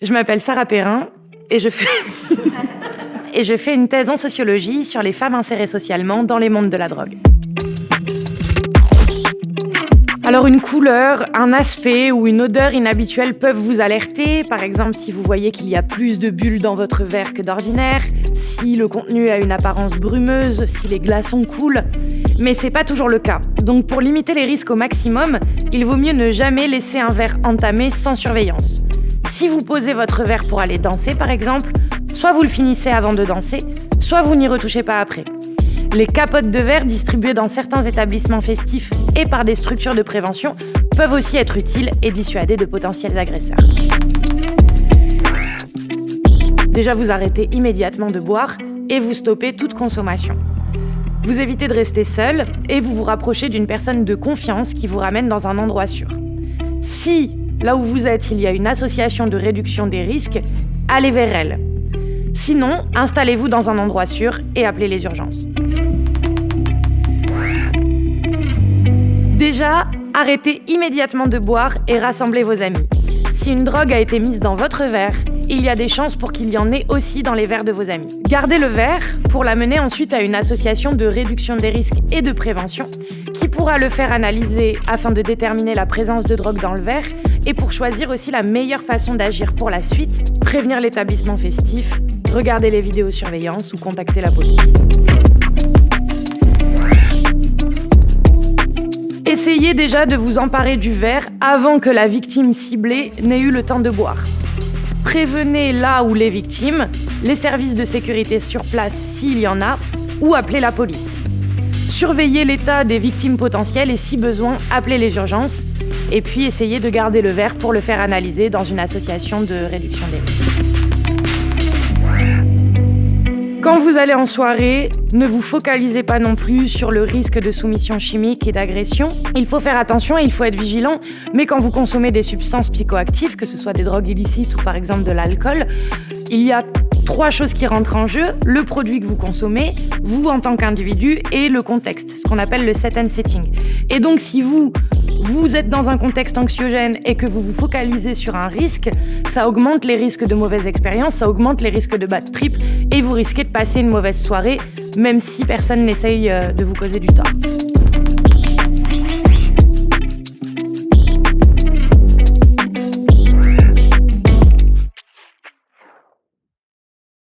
Je m'appelle Sarah Perrin et je fais une thèse en sociologie sur les femmes insérées socialement dans les mondes de la drogue. Alors une couleur, un aspect ou une odeur inhabituelle peuvent vous alerter. Par exemple, si vous voyez qu'il y a plus de bulles dans votre verre que d'ordinaire, si le contenu a une apparence brumeuse, si les glaçons coulent. Mais c'est pas toujours le cas. Donc pour limiter les risques au maximum, il vaut mieux ne jamais laisser un verre entamé sans surveillance. Si vous posez votre verre pour aller danser par exemple, soit vous le finissez avant de danser, soit vous n'y retouchez pas après. Les capotes de verre distribuées dans certains établissements festifs et par des structures de prévention peuvent aussi être utiles et dissuader de potentiels agresseurs. Déjà, vous arrêtez immédiatement de boire et vous stoppez toute consommation. Vous évitez de rester seul et vous vous rapprochez d'une personne de confiance qui vous ramène dans un endroit sûr. Si, là où vous êtes, il y a une association de réduction des risques, allez vers elle. Sinon, installez-vous dans un endroit sûr et appelez les urgences. Déjà, arrêtez immédiatement de boire et rassemblez vos amis. Si une drogue a été mise dans votre verre, il y a des chances pour qu'il y en ait aussi dans les verres de vos amis. Gardez le verre pour l'amener ensuite à une association de réduction des risques et de prévention qui pourra le faire analyser afin de déterminer la présence de drogue dans le verre et pour choisir aussi la meilleure façon d'agir pour la suite, prévenir l'établissement festif, regarder les vidéosurveillance ou contacter la police. Essayez déjà de vous emparer du verre avant que la victime ciblée n'ait eu le temps de boire. Prévenez là où les victimes, les services de sécurité sur place s'il y en a, ou appelez la police. Surveillez l'état des victimes potentielles et si besoin, appelez les urgences. Et puis essayez de garder le verre pour le faire analyser dans une association de réduction des risques. Quand vous allez en soirée, ne vous focalisez pas non plus sur le risque de soumission chimique et d'agression. Il faut faire attention et il faut être vigilant, mais quand vous consommez des substances psychoactives, que ce soit des drogues illicites ou par exemple de l'alcool, il y a 3 choses qui rentrent en jeu: le produit que vous consommez, vous en tant qu'individu et le contexte, ce qu'on appelle le set and setting. Et donc si vous êtes dans un contexte anxiogène et que vous vous focalisez sur un risque, ça augmente les risques de mauvaises expériences, ça augmente les risques de bad trip et vous risquez de passer une mauvaise soirée, même si personne n'essaye de vous causer du tort.